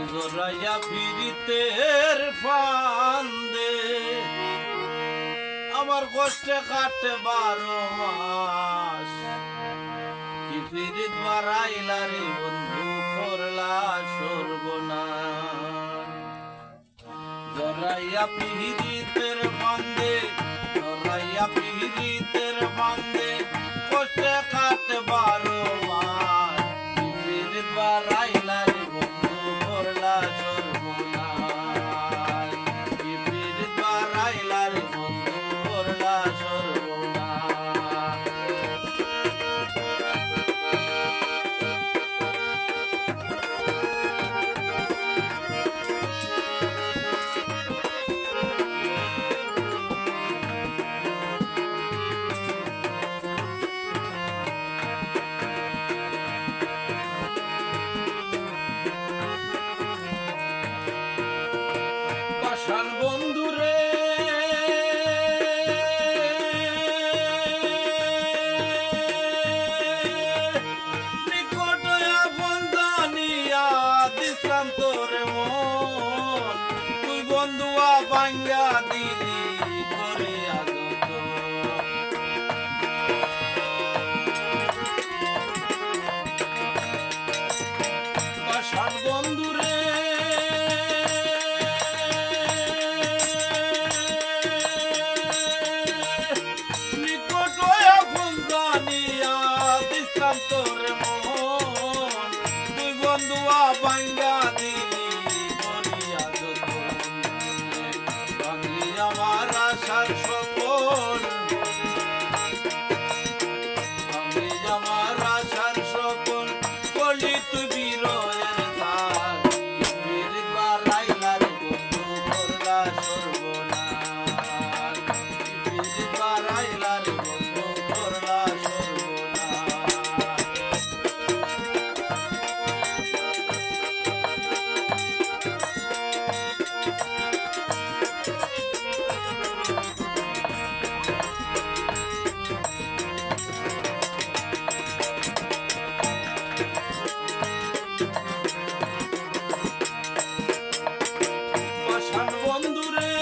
জোরাইয়া পিরিতের ফান্দে আমার কষ্টে কাটে 12 মাস কি পিরিত বাড়াইলা রে বন্ধু করলা সর্বনাশ জোরাইয়া পিরিতের ফান্দে জোরাইয়া পিরিতের ফান্দে কষ্টে কাটে 12 মাস কি পিরিত বাড়াইলা রে বন্ধু করলা সর্বনাশ কি পিরিত বাড়াইলা রে বন্ধু করলা সর্বনাশ পাষাণ বন্ধুরে নিকট আপন জানিয়া দিলাম তোরে মন তুই বন্ধুয়া ভাঙ্গা দিলি করিয়া যত পাষাণ বন্ধুরে তোরে মন তুই বন্ধুয়া ভাঙ্গা দিলি করিয়া যতন ভাঙলি আমার আশার সকল ভাঙলি আমার আশার সকল করলি তুই বিরহের থাক পিরিত বাড়াইলা রে বন্ধু করলা সর্বনাশ পিরিত বাড়াইলা রে বন্ধু করলা পাষাণ বন্ধুরে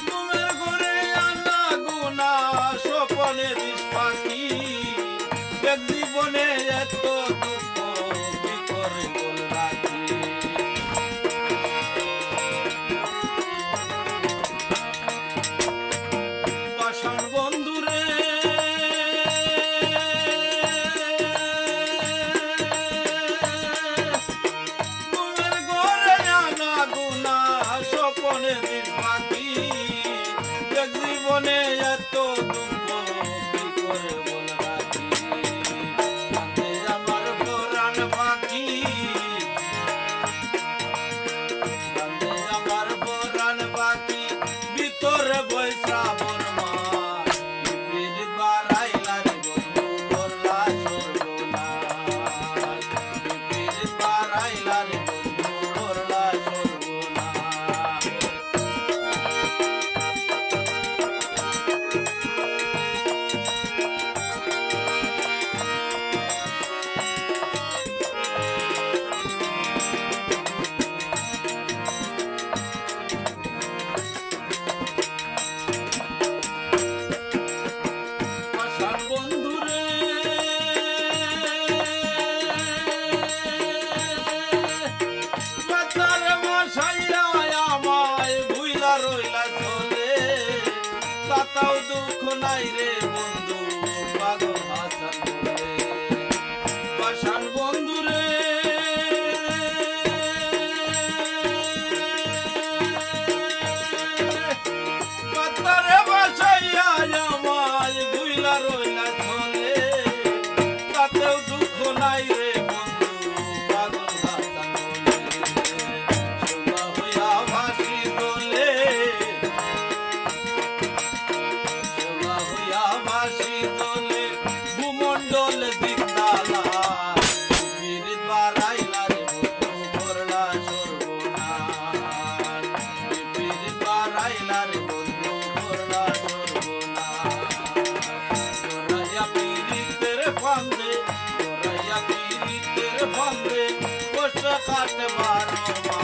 ঘুমের ঘরে আনা গুনা স্বপনে দিস পাখি এক জীবনে এত দুঃখ কি করে বল রাখি পাষাণ বন্ধুরে স্বপনে দিন পাখি এক জীবনে এত দুঃখ কি করে বল রাখি কাঁদে আমার পরাণ পাখি কাঁদে আমার পরাণ পাখি ভিতরে বই শ্রাবণ মাস পিরিত বাড়াইলা রে বন্ধু করলা সর্বনাশ পিরিত বাড়াইলা রে বন্ধু করলা সর্বনাশ পাষাণ বন্ধুরে মাতার মশাইয়া আমায় ভুইলা রইলা চলে তাতাও দুঃখ নাই রে বন্ধু পাগল হাসান বলে পাষাণ বন্ধুরে মাতার মশাইয়া আমায় ভুইলা রইলা চলে তাতেও দুঃখ নাই রে বন্ধু পাগল হাসান বলে শোভা হইয়া ভাসি দোলে শোভা হইয়া ভাসি কাটে 12 মাস